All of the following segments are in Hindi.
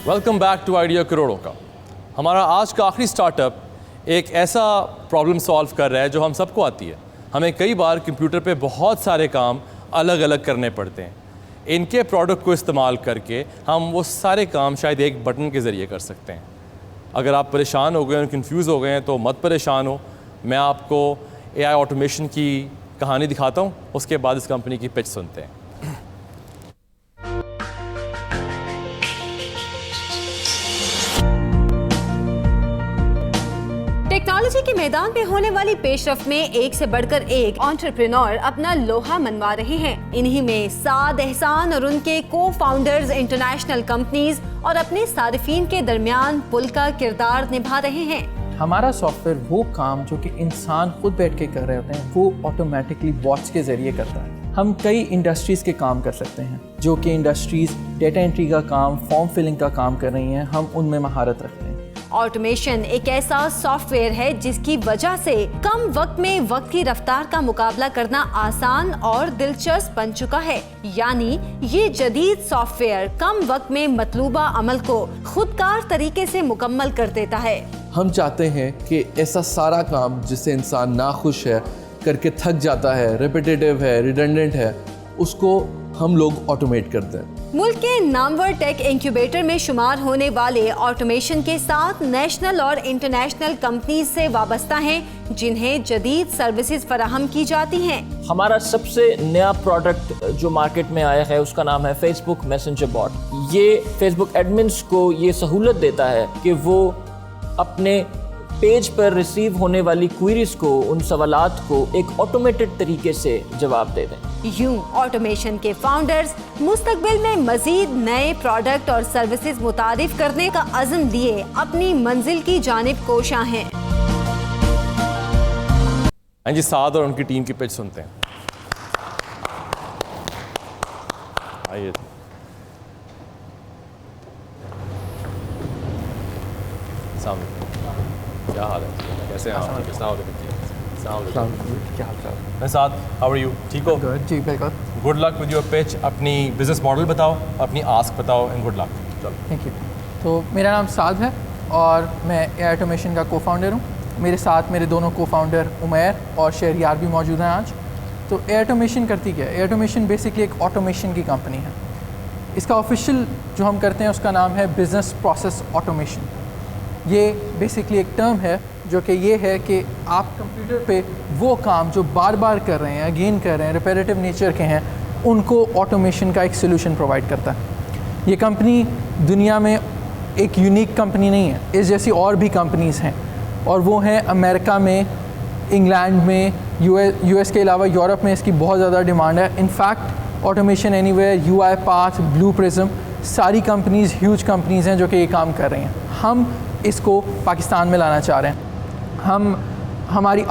वेलकम बैक टू आइडिया करोड़ों का। हमारा आज का आखिरी स्टार्टअप एक ऐसा प्रॉब्लम सॉल्व कर रहा है जो हम सबको आती है। हमें कई बार कंप्यूटर पे बहुत सारे काम अलग अलग करने पड़ते हैं। इनके प्रोडक्ट को इस्तेमाल करके हम वो सारे काम शायद एक बटन के ज़रिए कर सकते हैं। अगर आप परेशान हो गए हैं, कंफ्यूज हो गए हैं तो मत परेशान हो। मैं आपको AI ऑटोमेशन की कहानी दिखाता हूँ, उसके बाद इस कंपनी की पिच सुनते हैं। टेक्नोलॉजी के मैदान में होने वाली पेशरफ्त में एक से बढ़कर एक एंटरप्रेन्योर अपना लोहा मनवा रहे हैं। इन्हीं में साद एहसान और उनके को फाउंडर्स इंटरनेशनल कंपनीज और अपने सारिफीन के दरमियान पुल का किरदार निभा रहे हैं। हमारा सॉफ्टवेयर वो काम जो कि इंसान खुद बैठ के कर रहे होते हैं वो ऑटोमेटिकली बॉट्स के जरिए करता है। हम कई इंडस्ट्रीज के काम कर सकते हैं, जो कि इंडस्ट्रीज डेटा एंट्री का काम, फॉर्म फिलिंग का काम कर रही हैं, हम उनमें महारत रखते हैं। ऑटोमेशन एक ऐसा सॉफ्टवेयर है जिसकी वजह से कम वक्त में वक्त की रफ्तार का मुकाबला करना आसान और दिलचस्प बन चुका है। यानी ये जदीद सॉफ्टवेयर कम वक्त में मतलूबा अमल को खुदकार तरीके से मुकम्मल कर देता है। हम चाहते हैं कि ऐसा सारा काम जिससे इंसान नाखुश है, करके थक जाता है, रिपीटेटिव है, रिडंडेंट है, उसको हम लोग ऑटोमेट करते हैं। मुल्क के नामवर टेक इंक्यूबेटर में शुमार होने वाले ऑटोमेशन के साथ नेशनल और इंटरनेशनल कंपनीज से वाबस्ता हैं, जिन्हें जदीद सर्विसेज फराहम की जाती हैं। हमारा सबसे नया प्रोडक्ट जो मार्केट में आया है उसका नाम है फेसबुक मैसेंजर बॉट। ये फेसबुक एडमिन्स को ये सहूलत देता है कि वो अपने पेज पर रिसीव होने वाली क्वेरीज को, उन सवालात को एक ऑटोमेटेड तरीके से जवाब दे दें। यूं ऑटोमेशन के फाउंडर्स मुस्तकबिल में मजीद नए प्रोडक्ट और सर्विसेज मुतारिफ करने का अज़्म लिए अपनी मंजिल की जानिब कोशां हैं। हाँ जी, साद और उनकी टीम की पिच सुनते हैं। आइए। सामने क्या हाल है, कैसे हैं आप? क्या हाल है साथ? How are you? ठीक हो? जी बिल्कुल। Good luck with your pitch. अपनी बिजनेस मॉडल बताओ, अपनी आस्क बताओ एंड गुड लक। चलो। Thank you. तो मेरा नाम साद है और मैं AI ऑटोमेशन का को फाउंडर हूँ। मेरे साथ मेरे दोनों को फाउंडर उमैर और शहरियार भी मौजूद हैं आज। तो AI ऑटोमेशन करती क्या है? AI ऑटोमेशन बेसिकली एक ऑटोमेशन की कंपनी है। इसका ऑफिशियल जो हम करते हैं उसका नाम है बिजनेस प्रोसेस ऑटोमेशन। ये बेसिकली एक टर्म है जो कि ये है कि आप कंप्यूटर पे वो काम जो बार बार कर रहे हैं, अगेन कर रहे हैं, रिपेरेटिव नेचर के हैं, उनको ऑटोमेशन का एक सोल्यूशन प्रोवाइड करता है। ये कंपनी दुनिया में एक यूनिक कंपनी नहीं है, इस जैसी और भी कंपनीज़ हैं और वो हैं अमेरिका में, इंग्लैंड में, यूएस के अलावा यूरोप में इसकी बहुत ज़्यादा डिमांड है। In fact Automation Anywhere, UiPath, Blue Prism, सारी कंपनीज़ ह्यूज कंपनीज़ हैं जो कि ये काम कर रही हैं। हम इसको पाकिस्तान में लाना चाह रहे हैं। हमारी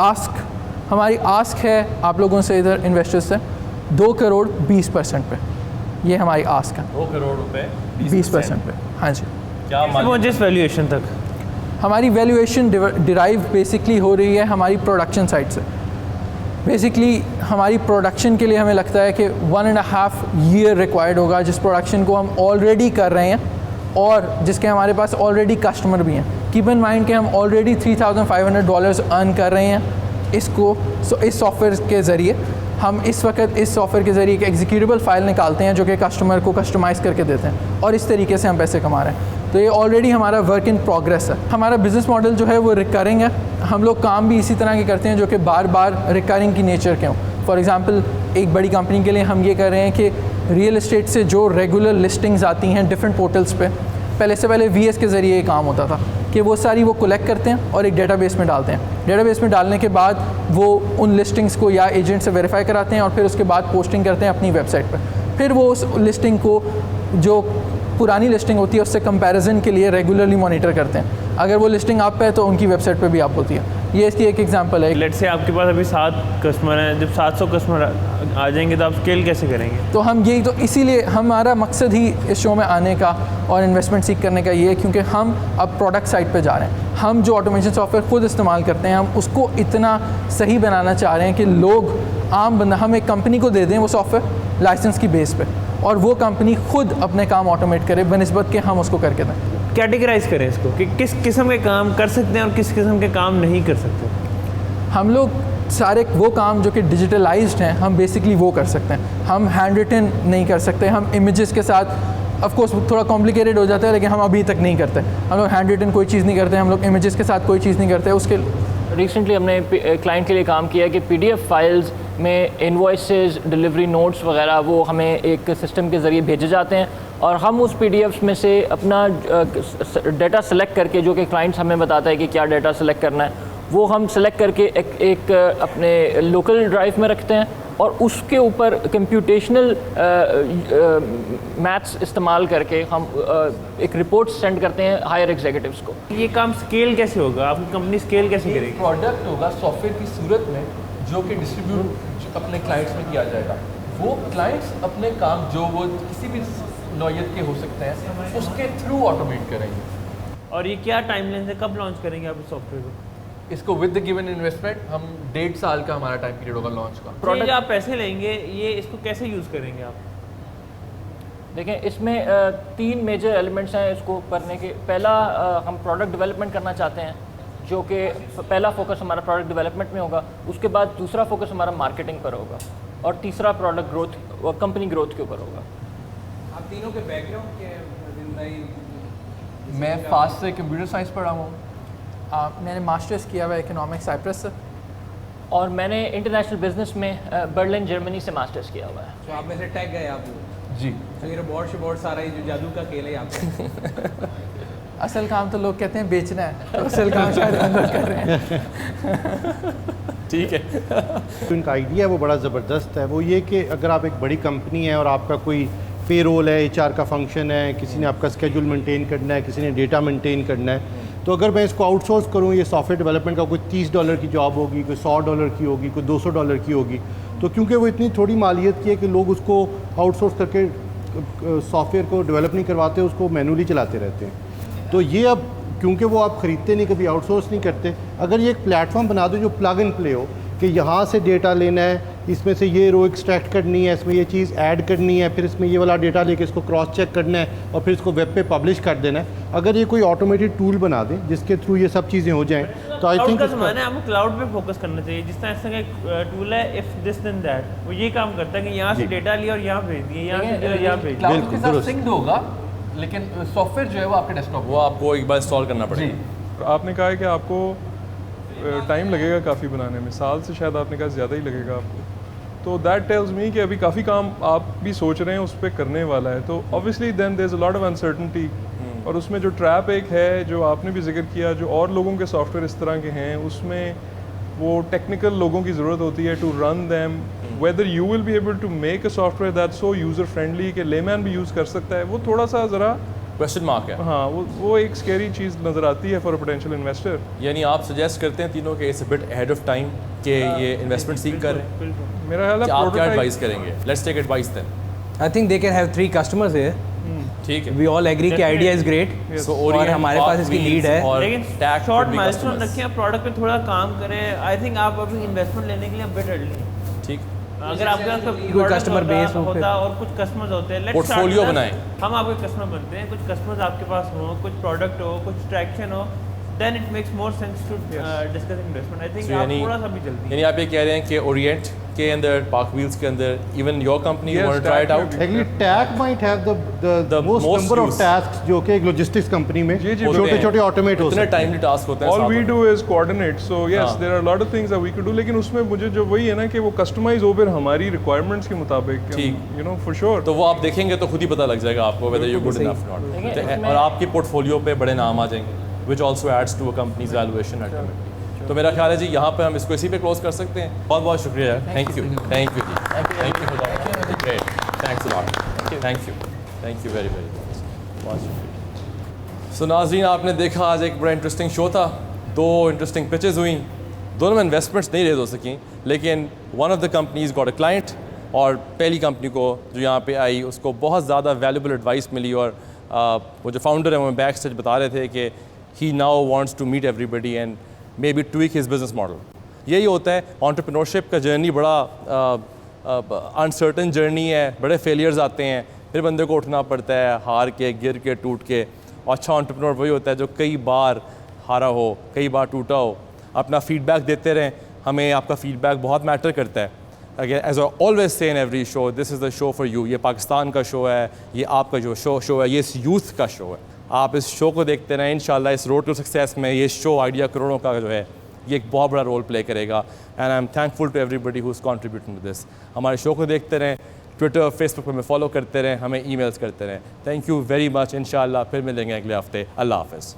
आस्क है आप लोगों से, इधर इन्वेस्टर्स से 2 करोड़ 20% पे। ये हमारी आस्क है। 2 करोड़ रुपए 20% पे। हाँ जी। क्या जिस वैल्यूएशन तक? हमारी वैल्यूएशन डिराइव बेसिकली हो रही है हमारी प्रोडक्शन साइड से। बेसिकली हमारी प्रोडक्शन के लिए हमें लगता है कि 1.5 ईयर रिक्वायर्ड होगा, जिस प्रोडक्शन को हम ऑलरेडी कर रहे हैं और जिसके हमारे पास ऑलरेडी कस्टमर भी हैं। कीप इन माइंड कि हम ऑलरेडी $3,500 अर्न कर रहे हैं इसको। इस सॉफ्टवेयर के ज़रिए हम इस वक्त इस सॉफ्टवेयर के ज़रिए एक एग्जीक्यूटिबल फाइल निकालते हैं जो कि कस्टमर को कस्टमाइज़ करके देते हैं और इस तरीके से हम पैसे कमा रहे हैं। तो ये ऑलरेडी हमारा वर्क इन प्रोग्रेस है। हमारा बिज़नेस मॉडल जो है वो रिकरिंग है। हम लोग काम भी इसी तरह के करते हैं जो कि बार बार रिकरिंग की नेचर के हों। फॉर एग्ज़ाम्पल एक बड़ी कंपनी के लिए हम ये कर रहे हैं कि रियल एस्टेट से जो रेगुलर लिस्टिंग्स आती हैं डिफरेंट पोर्टल्स पे, पहले VS के ज़रिए ये काम होता था कि वो सारी वो कलेक्ट करते हैं और एक डेटाबेस में डालते हैं। डेटाबेस में डालने के बाद वो उन लिस्टिंग्स को या एजेंट से वेरीफाई कराते हैं और फिर उसके बाद पोस्टिंग करते हैं अपनी वेबसाइट पर। फिर वो उस लिस्टिंग को, जो पुरानी लिस्टिंग होती है, उससे कंपैरिजन के लिए रेगुलरली मॉनिटर करते हैं। अगर वो लिस्टिंग आप पे है तो उनकी वेबसाइट पे भी आप होती है। ये इसकी एक एग्जांपल है। लेट्स से आपके पास अभी 7 कस्टमर हैं, जब 700 कस्टमर आ जाएंगे तो आप स्केल कैसे करेंगे? तो हम यही, तो इसीलिए हमारा मकसद ही इस शो में आने का और इन्वेस्टमेंट सीख करने का ये है, क्योंकि हम अब प्रोडक्ट साइड पे जा रहे हैं। हम जो ऑटोमेशन सॉफ्टवेयर खुद इस्तेमाल करते हैं, हम उसको इतना सही बनाना चाह रहे हैं कि लोग, आम बंदा, हम एक कंपनी को दे दें वो सॉफ्टवेयर लाइसेंस की बेस पे, और वो कंपनी खुद अपने काम ऑटोमेट करे बनिस्बत के हम उसको करके दें। कैटेगराइज करें इसको कि किस किस्म के काम कर सकते हैं और किस किस्म के काम नहीं कर सकते। हम लोग सारे वो काम जो कि डिजिटलाइज्ड हैं हम बेसिकली वो कर सकते हैं। हम हैंड रिटन नहीं कर सकते, हम इमेजेस के साथ ऑफ कोर्स थोड़ा कॉम्प्लिकेटेड हो जाता है, लेकिन हम अभी तक नहीं करते। हम लोग हैंड रिटन कोई चीज़ नहीं करते, हम लोग इमेजेस के साथ कोई चीज़ नहीं करते। उसके रिसेंटली हमने क्लाइंट के लिए काम किया कि PDF फाइल्स में इनवॉइसेस, डिलीवरी नोट्स वगैरह वो हमें एक सिस्टम के ज़रिए भेजे जाते हैं और हम उस PDFs में से अपना डाटा सेलेक्ट करके, जो कि क्लाइंट्स हमें बताता है कि क्या डाटा सेलेक्ट करना है, वो हम सेलेक्ट करके एक अपने लोकल ड्राइव में रखते हैं और उसके ऊपर कंप्यूटेशनल मैथ्स इस्तेमाल करके हम एक रिपोर्ट सेंड करते हैं हायर एग्जीक्यूटिव्स को। ये काम स्केल कैसे होगा, आपकी कंपनी स्केल कैसे करेगी? प्रोडक्ट होगा सॉफ्टवेयर की सूरत में जो कि डिस्ट्रीब्यूट अपने क्लाइंट्स में किया जाएगा। वो क्लाइंट्स अपने काम जो वो किसी भी नौयत के हो सकते हैं उसके थ्रू ऑटोमेट करेंगे। और ये क्या टाइमलाइन है, कब लॉन्च करेंगे आप इस सॉफ्टवेयर को? इसको विद द गिवन इन्वेस्टमेंट हम 1.5 साल का हमारा टाइम पीरियड होगा लॉन्च का। प्रोडक्ट आप पैसे लेंगे, ये इसको कैसे यूज़ करेंगे आप? देखें, इसमें 3 मेजर एलिमेंट्स हैं इसको करने के। पहला, हम प्रोडक्ट डेवलपमेंट करना चाहते हैं, जो कि पहला फोकस हमारा प्रोडक्ट डेवलपमेंट में होगा। उसके बाद दूसरा फोकस हमारा मार्केटिंग पर होगा और तीसरा प्रोडक्ट ग्रोथ व कंपनी ग्रोथ के ऊपर होगा। आप तीनों के बैकग्राउंड के मैं फास्ट से कंप्यूटर साइंस पढ़ा हूँ। मैंने मास्टर्स किया हुआ इकोनॉमिक्स साइप्रस से और मैंने इंटरनेशनल बिजनेस में बर्लिन जर्मनी से मास्टर्स किया हुआ है। तो आप में से टैग गए आप लोग? जी। तो ये रोबोट शोबोट सारा ये जो जादू का खेल है यहाँ पे असल काम तो लोग कहते हैं बेचना है, तो असल काम शायद अंदर कर रहे हैं। ठीक है। तो इनका आइडिया वो बड़ा ज़बरदस्त है। वो ये कि अगर आप एक बड़ी कंपनी है और आपका कोई पेरोल है, HR का फंक्शन है, किसी ने आपका स्केड्यूल मेंटेन करना है, किसी ने डेटा मेंटेन करना है, तो अगर मैं इसको आउटसोर्स करूँ, ये सॉफ्टवेयर डेवलपमेंट का कोई $30 की जॉब होगी, कोई $100 की होगी, कोई $200 की होगी, तो क्योंकि वो इतनी थोड़ी मालियत की है कि लोग उसको आउटसोर्स करके सॉफ्टवेयर को डेवलप नहीं करवाते, उसको मैनुअली चलाते रहते हैं। तो ये अब क्योंकि वो आप ख़रीदते नहीं, कभी आउटसोर्स नहीं करते, अगर ये एक प्लेटफॉर्म बना दो जो प्लग एंड प्ले हो कि यहाँ से डेटा लेना है, इसमें से ये रो एक्सट्रैक्ट करनी है, इसमें ये चीज़ ऐड करनी है, फिर इसमें ये वाला डेटा लेके इसको क्रॉस चेक करना है और फिर इसको वेब पे पब्लिश कर देना है। अगर ये कोई ऑटोमेटेड टूल बना दें जिसके थ्रू ये सब चीज़ें हो जाएं, तो आई थिंक आपको क्लाउड पे फोकस करना चाहिए। जिस तरह का एक टूल है इफ दिस देन दैट, वो ये काम करता है कि यहाँ से डेटा लिया और यहाँ भेज दिए, यहाँ से यहाँ भेज दिए। क्लाउड के साथ सिंक्ड होगा, लेकिन सॉफ्टवेयर जो है वो आपके डेस्कटॉप वो आपको एक बार इंस्टॉल करना पड़ेगा। आपने कहा है कि आपको टाइम लगेगा काफ़ी बनाने में, साल से शायद आपने कहा ज़्यादा ही लगेगा आपको, तो दैट टेल्स मी कि अभी काफ़ी काम आप भी सोच रहे हैं उस पर करने वाला है, तो obviously then there is a lot of uncertainty. और उसमें जो ट्रैप एक है जो आपने भी जिक्र किया, जो और लोगों के सॉफ्टवेयर इस तरह के हैं, उसमें वो टेक्निकल लोगों की ज़रूरत होती है to run them, whether you will be able to make a software that so user friendly कि लेमैन भी यूज़ कर सकता है, वो थोड़ा सा ज़रा क्वेश्चन मार्क है। हाँ, वो एक स्कैरी चीज़ नज़र आती है फॉर अ पोटेंशियल इन्वेस्टर। यानी आप सजेस्ट करते हैं तीनों के it's a bit ahead of time कि ये इन्वेस्टमेंट सीख कर रहे हैं। मेरा ख्याल है आप क्या prototype- एडवाइस करेंगे? Let's take advice then. I think they can have 3 customers here. ठीक है। We all agree कि idea is great. So और हमारे पास इसकी नीड है। और लेकिन tag short could be milestone customers. रखें, आप प्रोडक्ट पे थोड़ा काम करें। आई थिंक आप अभी इन्वेस्टमेंट लेने के लिए बिट अर्ली हैं। ठीक। अगर आपके पास कोई customer base हो होता और कुछ कस्टमर्स होते हैं, let's start Portfolio with us. बनाएं। हम आपके कस्टमर बनते हैं, कुछ कस्टमर्स आपके पास हो, कुछ प्रोडक्ट हो, कुछ ट्रैक्शन हो, then it makes more sense to discuss investment. I think So आप यानी थोड़ा सा भी जल्दी यानी आप ये कह रहे हैं कि ओरिएंट के अंदर, पार्क व्हील्स के अंदर, even your company you Yes, want to try it Tag out. में actually tag might have the The most most number of use. Task जो कि एक लॉजिस्टिक्स कंपनी में जी, जी, छोटे छोटे ऑटोमेट हो इतने सकते हैं। टाइमली टास्क होते हैं। All साथ we में। do is coordinate. So yes, हाँ। there are a lot of things that we could do. लेकिन उसमें मुझे जो वही है ना कि वो कस्टमाइज हो फिर हमारी रिक्वायरमेंट्स के मुताबिक। ठीक। You know for sure. तो वो आप देखेंगे तो खुद ही पता लग जाएगा आपको whether you're good enough or not. इसमें- और आपकी पोर्टफोलियो पे बड़े नाम आ जाएंगे, which also adds to a company's valuation ultimately. तो मेरा ख्याल है जी यहाँ पे हम इसको इसी पे क्लोज कर सकते हैं। बहुत बहुत शुक्रिया यार। थैंक यू जी, thank you for that, great, thanks a lot, thank you very very much, बहुत शुक्रिया। सो नाज़रीन, आपने देखा आज एक बड़ा इंटरेस्टिंग शो था, 2 इंटरेस्टिंग पिचेस हुई, दोनों में इन्वेस्टमेंट्स नहीं रेज हो सकी, लेकिन one of the companies got a client, और पहली कंपनी को जो यहाँ पे आई उसको बहुत ज़्यादा वैल्यूबल एडवाइस मिली, और वो जो फाउंडर है वो बैक स्टेज बता रहे थे कि he now wants to meet everybody and maybe tweak his business model. यही होता है एंटरप्रेन्योरशिप का जर्नी, बड़ा अनसर्टन जर्नी है, बड़े फेलियर्स आते हैं, फिर बंदे को उठना पड़ता है हार के, गिर के, टूट के। और अच्छा एंटरप्रेन्योर वही होता है जो कई बार हारा हो, कई बार टूटा हो। अपना फीडबैक देते रहें, हमें आपका फीडबैक बहुत मैटर करता है। Again as I always say in every show, this is the show for you. ये पाकिस्तान का शो है, ये आपका जो शो है, ये इस यूथ का शो है। आप इस शो को देखते रहें, इंशाल्लाह इस रोड टू सक्सेस में ये शो आइडिया करोड़ों का जो है ये एक बहुत बड़ा रोल प्ले करेगा। And I am thankful to everybody who is contributing to this. हमारे शो को देखते रहें, ट्विटर फेसबुक पर हमें फॉलो करते रहें, हमें ईमेल्स करते रहें। Thank you very much. इंशाल्लाह फिर मिलेंगे अगले हफ्ते। अल्लाह हाफ़िज़।